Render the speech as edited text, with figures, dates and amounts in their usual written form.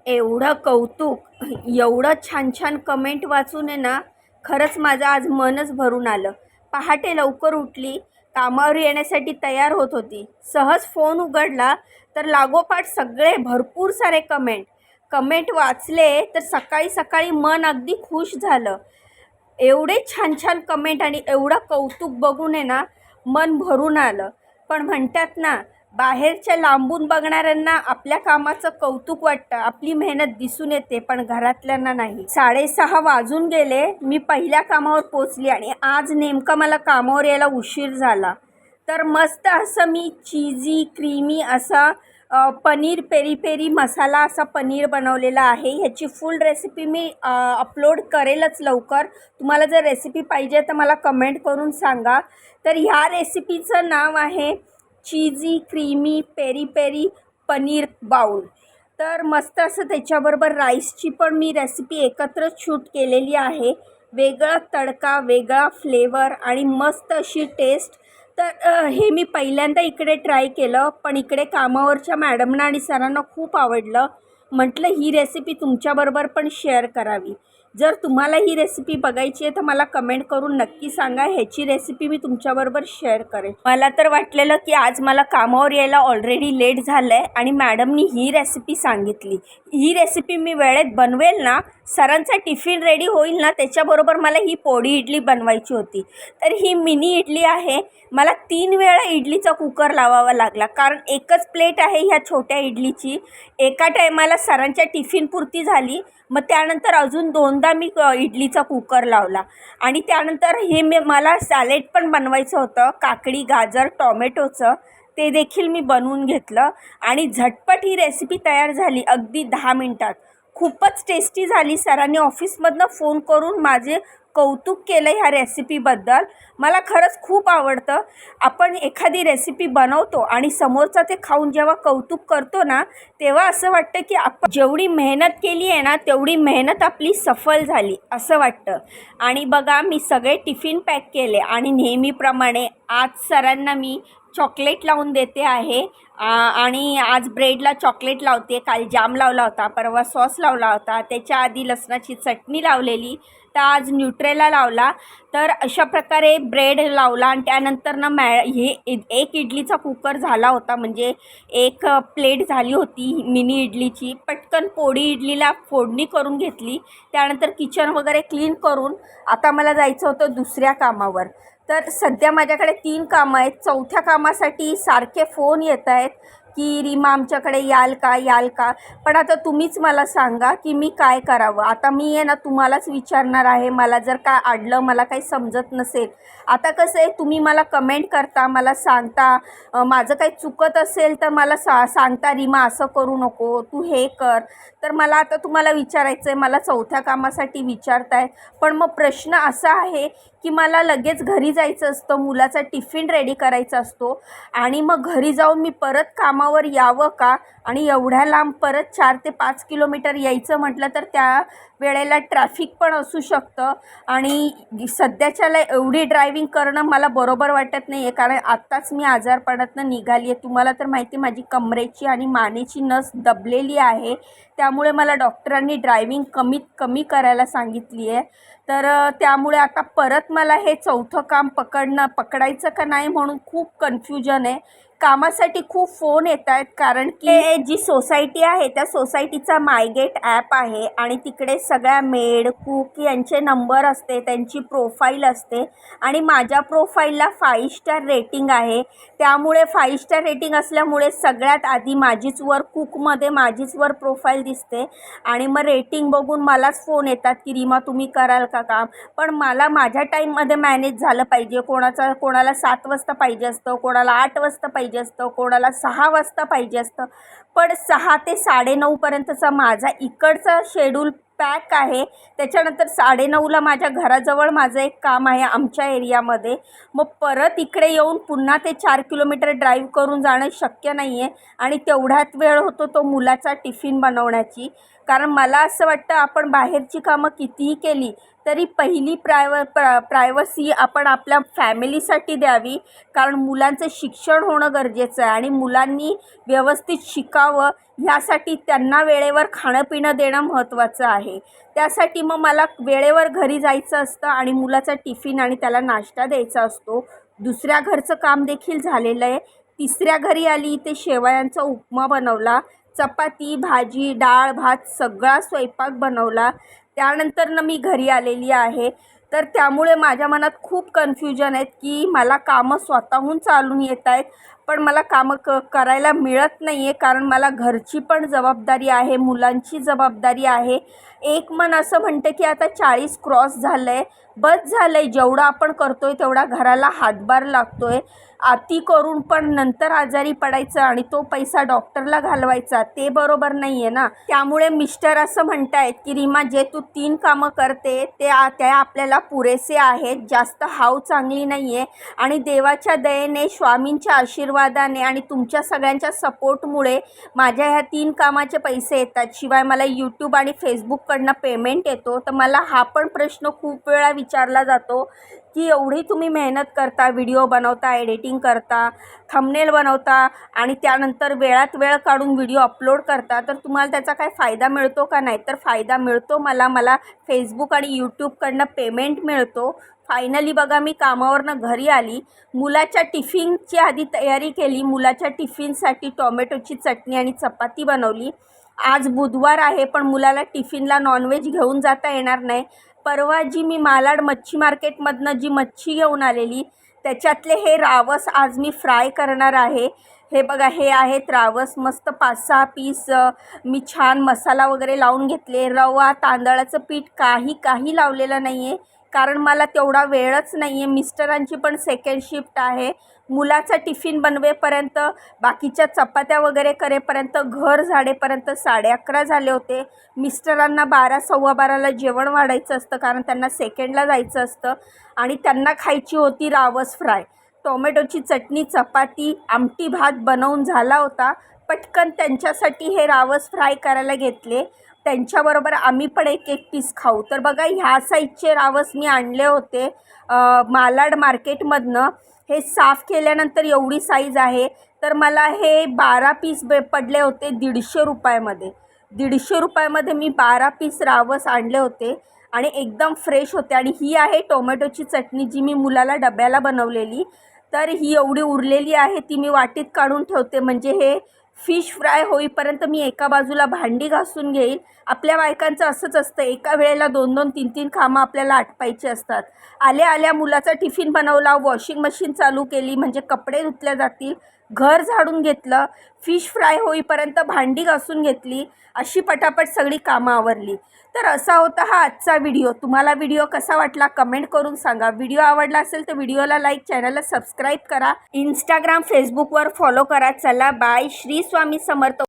एवढं कौतुक, एवढं छान छान कमेंट वाचून आहे ना, खरंच माझं आज मनच भरून आलं. पहाटे लवकर उठली, कामावर येण्यासाठी तयार होत होती. सहज फोन उघडला तर लागोपाठ सगळे भरपूर सारे कमेंट वाचले तर सकाळी सकाळी मन अगदी खुश झालं. एवढे छान छान कमेंट आणि एवढं कौतुक बघून आहे ना, मन भरून आलं. पण म्हणतात ना, बाहेरच्या लांबून बघणाऱ्यांना आपल्या कामाचं कौतुक वाटतं, आपली मेहनत दिसून येते, पण घरातल्यांना नाही. 6:30 वाजून गेले, मी पहिल्या कामावर पोचली आणि आज नेमका मला कामावर यायला उशीर झाला. तर मस्त असं मी चीजी क्रीमी असा पनीर पेरी पेरी मसाला असा पनीर बनवलेला आहे. ह्याची फुल रेसिपी मी अपलोड करेलच लवकर. तुम्हाला जर रेसिपी पाहिजे तर मला कमेंट करून सांगा. तर ह्या रेसिपीचं नाव आहे cheesy creamy peri peri paneer bowl. तर मस्त असं त्याच्याबरोबर राईसची पण मी रेसिपी एकत्र शूट केलेली आहे. वेगळा तडका, वेगळा फ्लेवर आणि मस्त अशी टेस्ट. तर हे मी पहिल्यांदा इकडे ट्राय केलं, पण इकडे कामावरच्या मॅडमना आणि सरांना खूप आवडलं. म्हटलं ही रेसिपी तुमच्याबरोबर पण शेअर करावी. जर तुम्हाला ही रेसिपी बघायची आहे तर मला कमेंट करून नक्की सांगा. ह्याची रेसिपी मी तुमच्याबरोबर शेअर करेन. मला तर वाटलेलं की आज मला कामावर यायला ऑलरेडी लेट झालं आहे आणि मॅडमनी ही रेसिपी सांगितली. ही रेसिपी मी वेळेत बनवेल ना, सरांचा टिफिन रेडी होईल ना, त्याच्याबरोबर मला ही पोळी इडली बनवायची होती. तर ही मिनी इडली आहे. मला 3 वेळा इडलीचा कुकर लावावा लागला, कारण एकच प्लेट आहे ह्या छोट्या इडलीची. एका टायमाला सरांच्या टिफिनपुरती झाली. मग त्यानंतर अजून 2दा मी इडलीचा कुकर लावला आणि त्यानंतर मला सॅलेड पण बनवायचं होतं, काकडी, गाजर, टॉमॅटोचं. ते देखील मी बनवून घेतलं आणि झटपट ही रेसिपी तयार झाली अगदी 10 मिनटात. खूपच टेस्टी झाली. सरांनी ऑफिसमधनं फोन करून माझे कौतुक केलं ह्या रेसिपीबद्दल. मला खरंच खूप आवडतं. आपण एखादी रेसिपी बनवतो आणि समोरचा ते खाऊन जेव्हा कौतुक करतो ना, तेव्हा असं वाटतं की आपण जेवढी मेहनत केली आहे ना, तेवढी मेहनत आपली सफल झाली असं वाटतं. आणि बघा, मी सगळे टिफिन पॅक केले आणि नेहमीप्रमाणे आज सरांना मी चॉकलेट लावून देते आहे. आणि आज ब्रेडला चॉकलेट लावते. काल जाम लावला होता, परवा सॉस लावला होता, त्याच्या आधी लसणाची चटणी लावलेली, तर आज न्यूट्रेला लावला. तर अशा प्रकारे ब्रेड लावला आणि त्यानंतर ना हे एक इडलीचा कुकर झाला होता, म्हणजे एक प्लेट झाली होती मिनी इडलीची. पटकन पोळी इडलीला फोडणी करून घेतली. त्यानंतर किचन वगैरे क्लीन करून आता मला जायचं होतं दुसऱ्या कामावर. तर सध्या माझ्याकडे 3 कामं आहेत. चौथ्या कामासाठी सारखे फोन येत आहेत की रीमा आमच्याकडे याल का. पण आता तुम्हीच मला सांगा की मी काय करावं. आता मी आहे ना तुम्हालाच विचारणार आहे. मला जर काय अडलं, मला काही समजत नसेल, आता कसं आहे, तुम्ही मला कमेंट करता, मला सांगता, माझं काही चुकत असेल तर मला सांगता, रीमा असं करू नको, तू हे कर. तर मला आता तुम्हाला विचारायचं आहे. मला चौथ्या कामासाठी विचारताय, पण मग प्रश्न असा आहे की मला लगेच घरी जायचं असतं, मुलाचा टिफिन रेडी करायचा असतो आणि मग घरी जाऊन मी परत कामावर यावं का. आणि एवढ्या लांब परत 4 ते 5 किलोमीटर यायचं म्हटलं तर त्या वेळेला ट्रॅफिक पण असू शकतं आणि सध्याच्याला एवढी ड्रायव्हिंग करणं मला बरोबर वाटत नाही आहे, कारण आत्ताच मी आजारपणातनं निघाली आहे. तुम्हाला तर माहिती, माझी कमरेची आणि मानेची नस दबलेली आहे, त्यामुळे मला डॉक्टरांनी ड्रायव्हिंग कमीत कमी करायला सांगितली आहे. तर त्यामुळे आता परत मला हे चौथं काम पकडायचं का नाही म्हणून खूप कन्फ्युजन आहे. कामासाठी खूप फोन येत आहेत, कारण की जी सोसायटी आहे त्या सोसायटीचा मायगेट ॲप आहे आणि तिकडे सगळ्या मेड, कुक यांचे नंबर असते, त्यांची प्रोफाईल असते आणि माझ्या प्रोफाईलला 5 स्टार रेटिंग आहे. त्यामुळे 5 स्टार रेटिंग असल्यामुळे सगळ्यात आधी माझीच वर कुकमध्ये माझीच वर प्रोफाईल दिसते आणि मग रेटिंग बघून मलाच फोन येतात की रीमा तुम्ही कराल का काम. पण मला माझ्या टाईममध्ये मॅनेज झालं पाहिजे. कोणाला 7 वाजता पाहिजे असतं, कोणाला 8 वाजता पाहिजे असतं, कोणाला 6 वाजता पाहिजे असतं. पण 6 ते 9:30पर्यंतचा माझा इकडचा शेड्यूल पॅक आहे. त्याच्यानंतर 9:30ला माझ्या घराजवळ माझं एक काम आहे आमच्या एरियामध्ये. मग परत इकडे येऊन पुन्हा ते 4 किलोमीटर ड्राईव्ह करून जाणं शक्य नाही आहे आणि तेवढ्यात वेळ होतो तो मुलाचा टिफिन बनवण्याची. कारण मला असं वाटतं, आपण बाहेरची कामं कितीही केली तरी पहिली प्रायव्हसी आपण आपल्या फॅमिलीसाठी द्यावी, कारण मुलांचं शिक्षण होणं गरजेचं आहे आणि मुलांनी व्यवस्थित शिकावं ह्यासाठी त्यांना वेळेवर खाणं पिणं देणं महत्त्वाचं आहे. त्यासाठी मग मला वेळेवर घरी जायचं असतं आणि मुलाचा टिफिन आणि त्याला नाश्ता द्यायचा असतो. दुसऱ्या घरचं काम देखील झालेलं आहे. तिसऱ्या घरी आली ते शेवयांचा उपमा बनवला, चपाती भाजी डाळ भात सगळा स्वयंपाक बनवला. त्यानंतरनं मी घरी आलेली आहे. तर त्यामुळे माझ्या मनात खूप कन्फ्युजन आहेत की मला कामं स्वतःहून चालून येत आहेत, पण मला कामं करायला मिळत नाही आहे, कारण मला घरची पण जबाबदारी आहे, मुलांची जबाबदारी आहे. एक मन असं म्हणतं की आता 40 क्रॉस झालं आहे, बस झालं आहे, जेवढं आपण करतो आहे तेवढा घराला हातभार लागतो आहे. अति करून पण नंतर आजारी पडायचं आणि तो पैसा डॉक्टरला घालवायचा, ते बरोबर नाही आहे ना. त्यामुळे मिस्टर असं म्हणतायत की रीमा, जे तू 3 कामं करते त्या आपल्याला पुरेसे आहेत, जास्त हाव चांगली नाही आहे. आणि देवाच्या दयेने, स्वामींच्या आशीर्वादाने आणि तुमच्या सगळ्यांच्या सपोर्टमुळे माझ्या ह्या 3 कामाचे पैसे येतात. शिवाय मला यूट्यूब आणि फेसबुककडनं पेमेंट येतो. तर मला हा पण प्रश्न खूप वेळा विचारला जातो की एवढी तुम्ही मेहनत करता, व्हिडिओ बनवता, एडिटिंग करता, थंबनेल बनवता आणि त्यानंतर वेळात वेळ काढून व्हिडिओ अपलोड करता, तर तुम्हाला त्याचा काय फायदा मिळतो का? नाही तर फायदा मिळतो. मला फेसबुक आणि यूट्यूबकडनं पेमेंट मिळतो. फायनली बघा, मी कामावरनं घरी आली, मुलाच्या टिफिनची आधी तयारी केली. मुलाच्या टिफिनसाठी टोमॅटोची चटणी आणि चपाती बनवली. आज बुधवार आहे, पण मुलाला टिफिनला नॉनव्हेज घेऊन जाता येणार नाही. परवा जी मी मालाड मच्छी मार्केटमधनं जी मच्छी घेऊन आलेली त्याच्यातले हे रावस आज मी फ्राय करणार आहे. हे बघा, हे आहेत रावस, मस्त 5-6 पीस मी छान मसाला वगैरे लावून घेतले. रवा तांदळाचं पीठ काही लावलेलं नाही आहे, कारण मला तेवढा वेळच नाही आहे. मिस्टरांची पण सेकंड शिफ्ट आहे. मुलाचा टिफिन बनवेपर्यंत, बाकीच्या चपात्या वगैरे करेपर्यंत, घर झाडेपर्यंत 11:30 झाले होते. मिस्टरांना 12-12:15ला जेवण वाढायचं असतं, कारण त्यांना सेकंडला जायचं असतं आणि त्यांना खायची होती रावस फ्राय. टोमॅटोची चटणी, चपाती, आमटी भात बनवून झाला होता. पटकन त्यांच्यासाठी हे रावस फ्राय करायला घेतले. त्यांच्याबरोबर आम्ही पण एक पीस खाऊ. तर बघा, ह्या साईजचे रावस मी आणले होते मालाड मार्केटमधनं. हे साफ केल्यानंतर एवढी साईज आहे. तर मला हे 12 पीस पडले होते 150 रुपयामध्ये. 150 रुपयामध्ये मी 12 पीस रावस आणले होते आणि एकदम फ्रेश होते. आणि ही आहे टोमॅटोची चटणी, जी मी मुलाला डब्याला बनवलेली. तर ही एवढी उरलेली आहे, ती मी वाटीत काढून ठेवते, म्हणजे हे फिश फ्राय होईपर्यंत मी एका बाजूला भांडी घासून घेईल. आपल्या बायकांचं असंच असतं, एका वेळेला 2-2, 3-3 कामं आपल्याला आटपायची असतात. आल्या मुलाचा टिफिन बनवला, वॉशिंग मशीन चालू केली म्हणजे कपडे धुतले जातील, घर झाडून घेतलं, फिश फ्राय होईपर्यंत भांडी घासून घेतली, अशी पटापट सगळी कामं आवरली. तर असा होता हा आजचा व्हिडिओ. तुम्हाला व्हिडिओ कसा वाटला कमेंट करून सांगा. व्हिडिओ आवडला असेल तर व्हिडिओला लाईक, चॅनलला सबस्क्राईब करा, इंस्टाग्राम फेसबुकवर फॉलो करा. चला बाय. श्री स्वामी समर्थ.